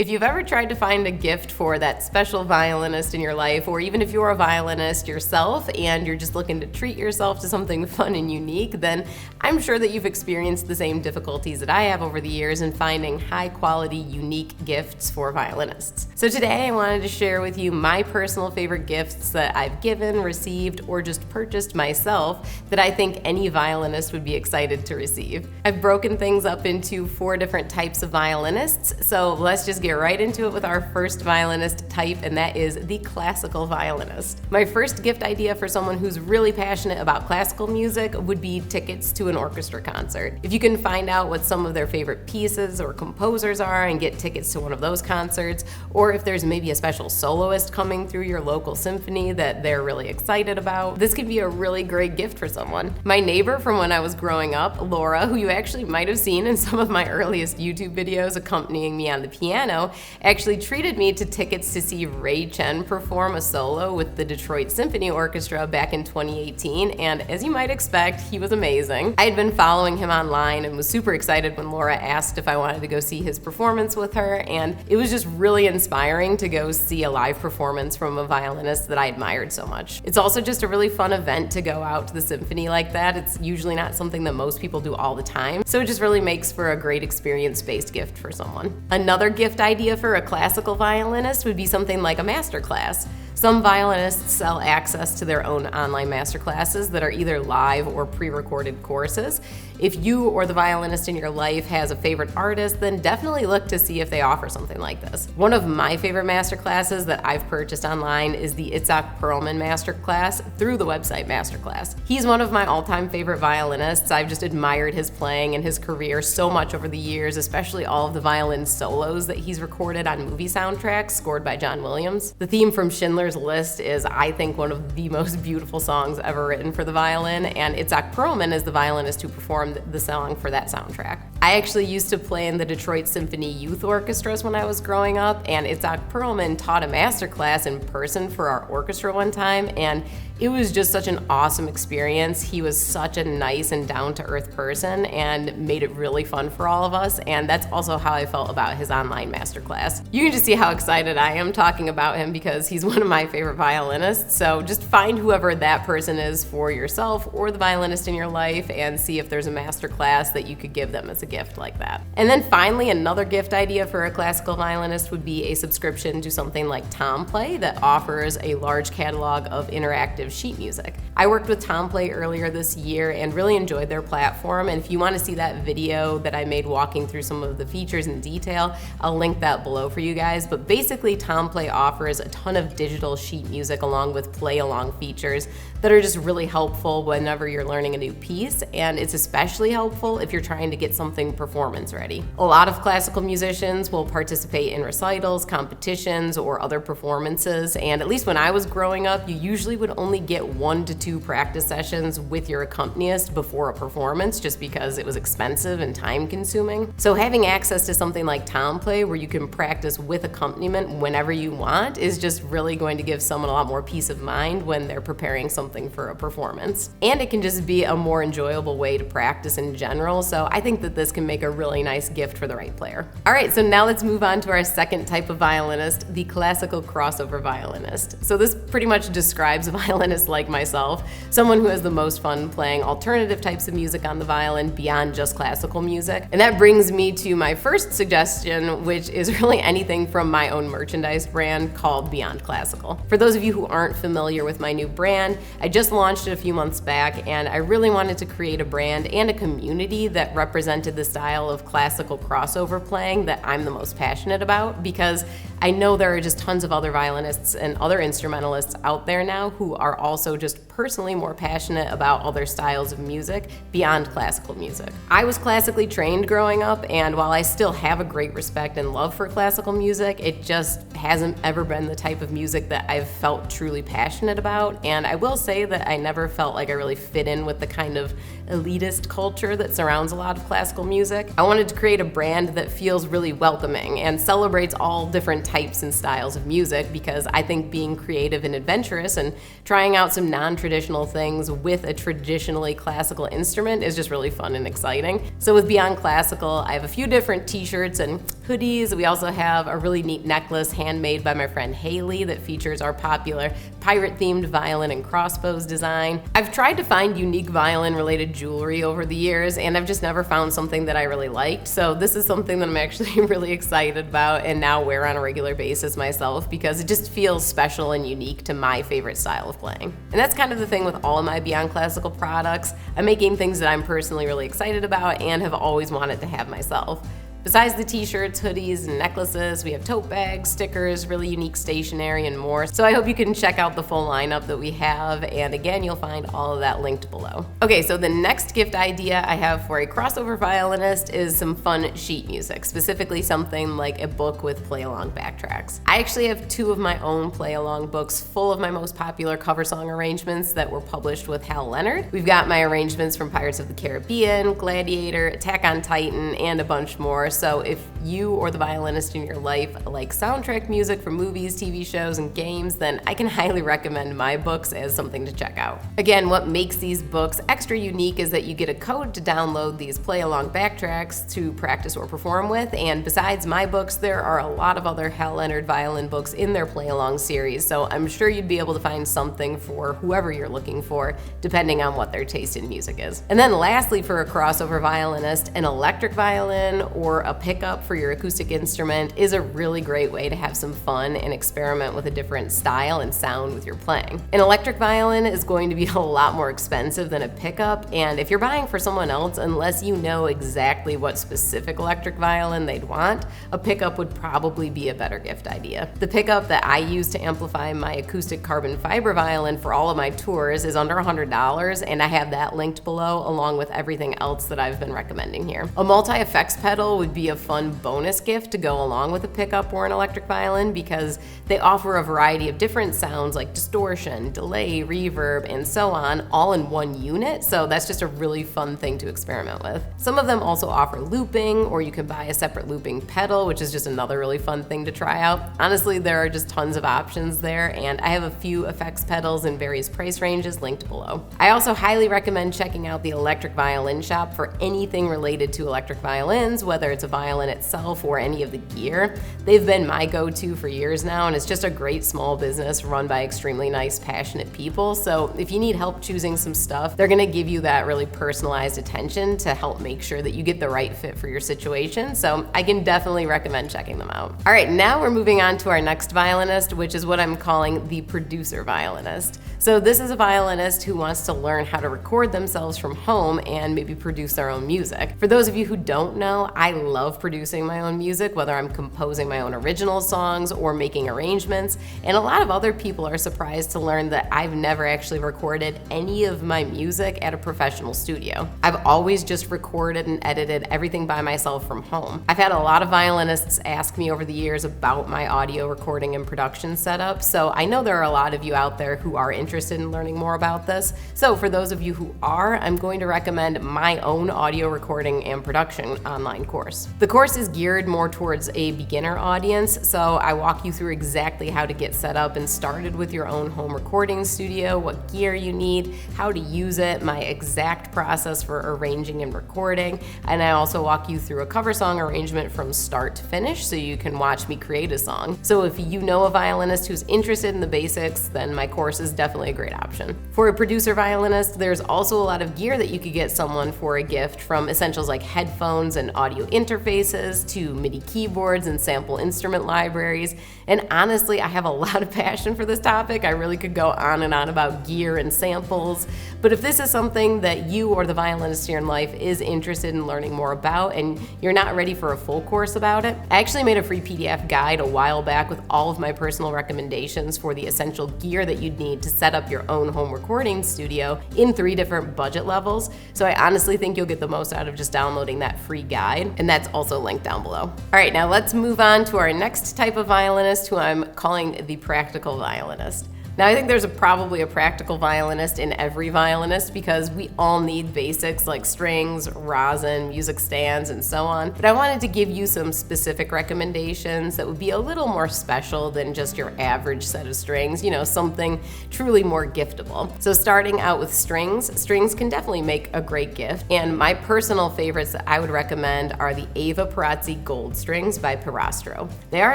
If you've ever tried to find a gift for that special violinist in your life, or even if you're a violinist yourself and you're just looking to treat yourself to something fun and unique, then I'm sure that you've experienced the same difficulties that I have over the years in finding high-quality, unique gifts for violinists. So today I wanted to share with you my personal favorite gifts that I've given, received, or just purchased myself that I think any violinist would be excited to receive. I've broken things up into 4 different types of violinists, so let's just get right into it with our first violinist type, and that is the classical violinist. My first gift idea for someone who's really passionate about classical music would be tickets to an orchestra concert. If you can find out what some of their favorite pieces or composers are and get tickets to one of those concerts, or if there's maybe a special soloist coming through your local symphony that they're really excited about, this could be a really great gift for someone. My neighbor from when I was growing up, Laura, who you actually might have seen in some of my earliest YouTube videos accompanying me on the piano, actually treated me to tickets to see Ray Chen perform a solo with the Detroit Symphony Orchestra back in 2018, and as you might expect, he was amazing. I had been following him online and was super excited when Laura asked if I wanted to go see his performance with her, and it was just really inspiring to go see a live performance from a violinist that I admired so much. It's also just a really fun event to go out to the symphony like that. It's usually not something that most people do all the time, so it just really makes for a great experience-based gift for someone. Another gift idea for a classical violinist would be something like a masterclass. Some violinists sell access to their own online masterclasses that are either live or pre-recorded courses. If you or the violinist in your life has a favorite artist, then definitely look to see if they offer something like this. One of my favorite masterclasses that I've purchased online is the Itzhak Perlman masterclass through the website Masterclass. He's one of my all-time favorite violinists. I've just admired his playing and his career so much over the years, especially all of the violin solos that he's recorded on movie soundtracks scored by John Williams. The theme from Schindler's List is, I think, one of the most beautiful songs ever written for the violin, and Itzhak Perlman is the violinist who performed the song for that soundtrack. I actually used to play in the Detroit Symphony youth orchestras when I was growing up, and Itzhak Perlman taught a masterclass in person for our orchestra one time, and it was just such an awesome experience. He was such a nice and down-to-earth person and made it really fun for all of us, and that's also how I felt about his online masterclass. You can just see how excited I am talking about him because he's one of my favorite violinists, so just find whoever that person is for yourself or the violinist in your life and see if there's a masterclass that you could give them as a gift like that. And then finally, another gift idea for a classical violinist would be a subscription to something like TomPlay that offers a large catalog of interactive sheet music. I worked with TomPlay earlier this year and really enjoyed their platform, and if you want to see that video that I made walking through some of the features in detail, I'll link that below for you guys. But basically, TomPlay offers a ton of digital sheet music along with play-along features that are just really helpful whenever you're learning a new piece, and it's especially helpful if you're trying to get something performance ready. A lot of classical musicians will participate in recitals, competitions, or other performances, and at least when I was growing up, you usually would only get 1 to 2 practice sessions with your accompanist before a performance just because it was expensive and time consuming. So having access to something like TomPlay where you can practice with accompaniment whenever you want is just really going to give someone a lot more peace of mind when they're preparing something for a performance. And it can just be a more enjoyable way to practice in general, so I think that this can make a really nice gift for the right player. Alright, so now let's move on to our second type of violinist, the classical crossover violinist. So this pretty much describes a violinist like myself, someone who has the most fun playing alternative types of music on the violin beyond just classical music. And that brings me to my first suggestion, which is really anything from my own merchandise brand called Beyond Classical. For those of you who aren't familiar with my new brand, I just launched it a few months back, and I really wanted to create a brand and a community that represented the style of classical crossover playing that I'm the most passionate about, because I know there are just tons of other violinists and other instrumentalists out there now who are also just personally more passionate about other styles of music beyond classical music. I was classically trained growing up, and while I still have a great respect and love for classical music, it just hasn't ever been the type of music that I've felt truly passionate about, and I will say that I never felt like I really fit in with the kind of elitist culture that surrounds a lot of classical music. I wanted to create a brand that feels really welcoming and celebrates all different types and styles of music, because I think being creative and adventurous and trying out some non-traditional non-traditional things with a traditionally classical instrument is just really fun and exciting. So with Beyond Classical, I have a few different t-shirts and hoodies. We also have a really neat necklace handmade by my friend Haley that features our popular pirate-themed violin and crossbows design. I've tried to find unique violin-related jewelry over the years, and I've just never found something that I really liked. So this is something that I'm actually really excited about and now wear on a regular basis myself because it just feels special and unique to my favorite style of playing. And that's kind of the thing with all of my Beyond Classical products. I'm making things that I'm personally really excited about and have always wanted to have myself. Besides the t-shirts, hoodies, and necklaces, we have tote bags, stickers, really unique stationery, and more. So I hope you can check out the full lineup that we have, and again, you'll find all of that linked below. Okay, so the next gift idea I have for a crossover violinist is some fun sheet music, specifically something like a book with play-along backtracks. I actually have 2 of my own play-along books full of my most popular cover song arrangements that were published with Hal Leonard. We've got my arrangements from Pirates of the Caribbean, Gladiator, Attack on Titan, and a bunch more. So if you or the violinist in your life like soundtrack music for movies, TV shows, and games, then I can highly recommend my books as something to check out. Again, what makes these books extra unique is that you get a code to download these play-along backtracks to practice or perform with, and besides my books, there are a lot of other Hal Leonard violin books in their play-along series, so I'm sure you'd be able to find something for whoever you're looking for, depending on what their taste in music is. And then lastly, for a crossover violinist, an electric violin or a pickup for your acoustic instrument is a really great way to have some fun and experiment with a different style and sound with your playing. An electric violin is going to be a lot more expensive than a pickup, and if you're buying for someone else, unless you know exactly what specific electric violin they'd want, a pickup would probably be a better gift idea. The pickup that I use to amplify my acoustic carbon fiber violin for all of my tours is under $100, and I have that linked below along with everything else that I've been recommending here. A multi-effects pedal would be a fun bonus gift to go along with a pickup or an electric violin because they offer a variety of different sounds like distortion, delay, reverb, and so on, all in one unit, so that's just a really fun thing to experiment with. Some of them also offer looping, or you can buy a separate looping pedal, which is just another really fun thing to try out. Honestly, there are just tons of options there, and I have a few effects pedals in various price ranges linked below. I also highly recommend checking out the Electric Violin Shop for anything related to electric violins, whether it's a violin itself or any of the gear. They've been my go-to for years now, and it's just a great small business run by extremely nice, passionate people. So if you need help choosing some stuff, they're gonna give you that really personalized attention to help make sure that you get the right fit for your situation. So I can definitely recommend checking them out. All right, now we're moving on to our next violinist, which is what I'm calling the Producer Violinist. So this is a violinist who wants to learn how to record themselves from home and maybe produce their own music. For those of you who don't know, I love producing my own music, whether I'm composing my own original songs or making arrangements, and a lot of other people are surprised to learn that I've never actually recorded any of my music at a professional studio. I've always just recorded and edited everything by myself from home. I've had a lot of violinists ask me over the years about my audio recording and production setup, so I know there are a lot of you out there who are interested in learning more about this. So for those of you who are, I'm going to recommend my own audio recording and production online course. The course is geared more towards a beginner audience, so I walk you through exactly how to get set up and started with your own home recording studio, what gear you need, how to use it, my exact process for arranging and recording, and I also walk you through a cover song arrangement from start to finish so you can watch me create a song. So if you know a violinist who's interested in the basics, then my course is definitely a great option. For a producer violinist, there's also a lot of gear that you could get someone for a gift, from essentials like headphones and audio interfaces to MIDI keyboards and sample instrument libraries. And honestly, I have a lot of passion for this topic. I really could go on and on about gear and samples. But if this is something that you or the violinist in your life is interested in learning more about and you're not ready for a full course about it, I actually made a free PDF guide a while back with all of my personal recommendations for the essential gear that you'd need to set up your own home recording studio in 3 different budget levels. So I honestly think you'll get the most out of just downloading that free guide, and that's also linked down below. All right, now let's move on to our next type of violinist, who I'm calling the Practical Violinist. Now, I think there's probably a practical violinist in every violinist because we all need basics like strings, rosin, music stands, and so on. But I wanted to give you some specific recommendations that would be a little more special than just your average set of strings, something truly more giftable. So starting out with strings can definitely make a great gift. And my personal favorites that I would recommend are the Ava Perazzi Gold strings by Pirastro. They are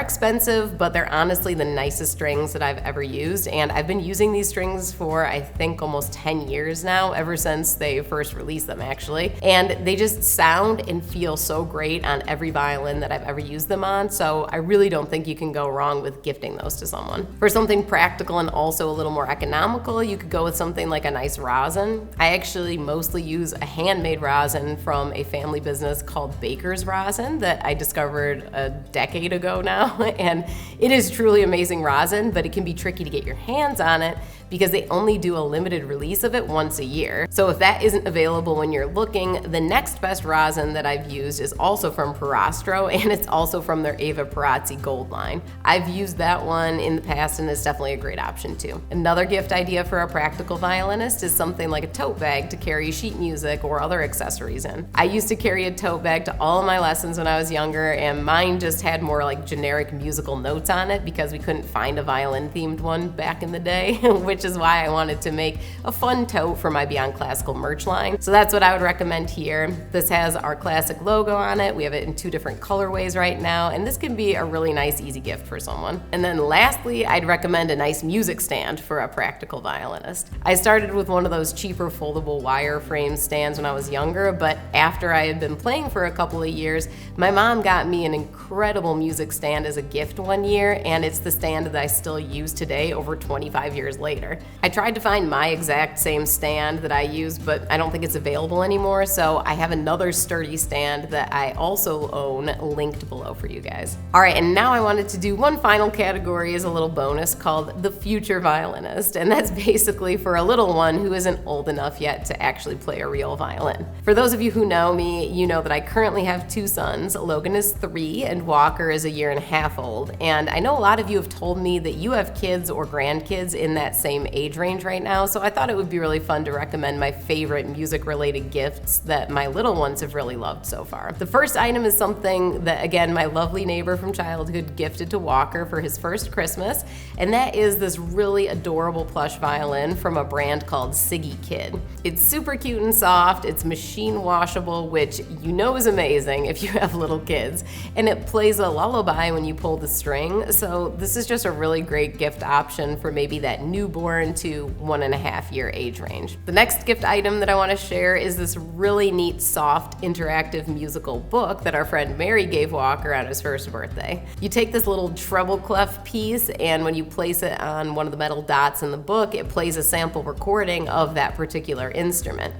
expensive, but they're honestly the nicest strings that I've ever used. And I've been using these strings for, I think, almost 10 years now, ever since they first released them, actually. And they just sound and feel so great on every violin that I've ever used them on, so I really don't think you can go wrong with gifting those to someone. For something practical and also a little more economical, you could go with something like a nice rosin. I actually mostly use a handmade rosin from a family business called Baker's Rosin that I discovered a decade ago now, and it is truly amazing rosin, but it can be tricky to get your hands on it because they only do a limited release of it once a year. So if that isn't available when you're looking, the next best rosin that I've used is also from Pirastro, and it's also from their Ava Perazzi Gold line. I've used that one in the past, and it's definitely a great option too. Another gift idea for a practical violinist is something like a tote bag to carry sheet music or other accessories in. I used to carry a tote bag to all of my lessons when I was younger, and mine just had more like generic musical notes on it because we couldn't find a violin-themed one back in the day, which is why I wanted to make a fun tote for my Beyond Classical merch line. So that's what I would recommend here. This has our classic logo on it. We have it in 2 different colorways right now, and this can be a really nice, easy gift for someone. And then lastly, I'd recommend a nice music stand for a practical violinist. I started with one of those cheaper foldable wireframe stands when I was younger, but after I had been playing for a couple of years, my mom got me an incredible music stand as a gift one year, and it's the stand that I still use today over 25 years later. I tried to find my exact same stand that I use, but I don't think it's available anymore, so I have another sturdy stand that I also own linked below for you guys. All right, and now I wanted to do one final category as a little bonus called the Future Violinist, and that's basically for a little one who isn't old enough yet to actually play a real violin. For those of you who know me, you know that I currently have 2 sons. Logan is 3 and Walker is a 1.5 years old, and I know a lot of you have told me that you have kids or grandkids in that same age range right now, so I thought it would be really fun to recommend my favorite music-related gifts that my little ones have really loved so far. The first item is something that, again, my lovely neighbor from childhood gifted to Walker for his first Christmas, and that is this really adorable plush violin from a brand called Siggy Kid. It's super cute and soft, it's machine washable, which you know is amazing if you have little kids, and it plays a lullaby when you pull the string, so this is just a really great gift option for maybe that newborn to 1.5 year age range. The next gift item that I want to share is this really neat, soft, interactive musical book that our friend Mary gave Walker on his first birthday. You take this little treble clef piece, and when you place it on one of the metal dots in the book, it plays a sample recording of that particular instrument.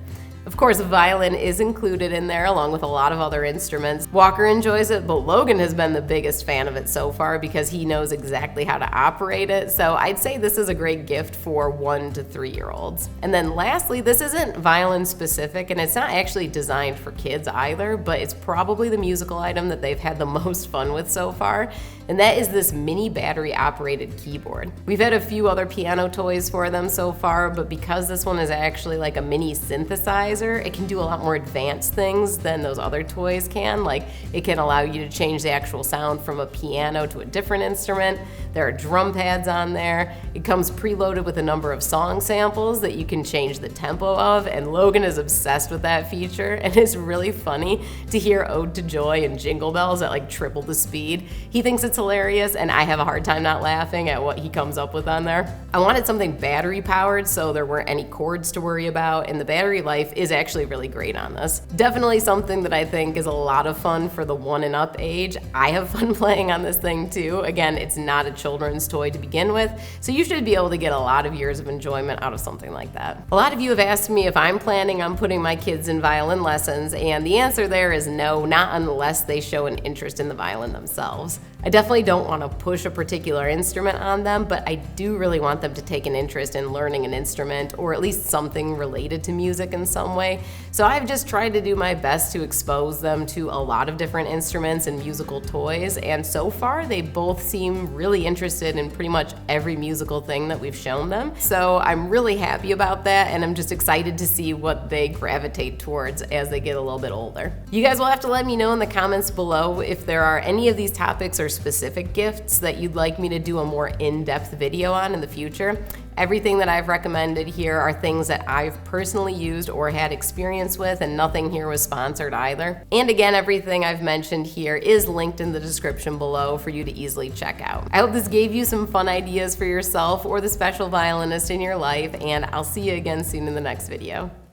Of course, a violin is included in there along with a lot of other instruments. Walker enjoys it, but Logan has been the biggest fan of it so far because he knows exactly how to operate it. So I'd say this is a great gift for 1 to 3-year-olds. And then lastly, this isn't violin specific and it's not actually designed for kids either, but it's probably the musical item that they've had the most fun with so far. And that is this mini battery operated keyboard. We've had a few other piano toys for them so far, but because this one is actually like a mini synthesizer, it can do a lot more advanced things than those other toys can. Like it can allow you to change the actual sound from a piano to a different instrument. There are drum pads on there. It comes preloaded with a number of song samples that you can change the tempo of, and Logan is obsessed with that feature, and it's really funny to hear Ode to Joy and Jingle Bells at like triple the speed. He thinks it's hilarious, and I have a hard time not laughing at what he comes up with on there. I wanted something battery powered so there weren't any cords to worry about, and the battery life is actually really great on this. Definitely something that I think is a lot of fun for the 1 and up age. I have fun playing on this thing too. Again, it's not a children's toy to begin with, so you should be able to get a lot of years of enjoyment out of something like that. A lot of you have asked me if I'm planning on putting my kids in violin lessons, and the answer there is no, not unless they show an interest in the violin themselves. I definitely don't want to push a particular instrument on them, but I do really want them to take an interest in learning an instrument, or at least something related to music in some way. So I've just tried to do my best to expose them to a lot of different instruments and musical toys, and so far they both seem really interested in pretty much every musical thing that we've shown them. So I'm really happy about that, and I'm just excited to see what they gravitate towards as they get a little bit older. You guys will have to let me know in the comments below if there are any of these topics or specific gifts that you'd like me to do a more in-depth video on in the future. Everything that I've recommended here are things that I've personally used or had experience with, and nothing here was sponsored either. And again, everything I've mentioned here is linked in the description below for you to easily check out. I hope this gave you some fun ideas for yourself or the special violinist in your life, and I'll see you again soon in the next video.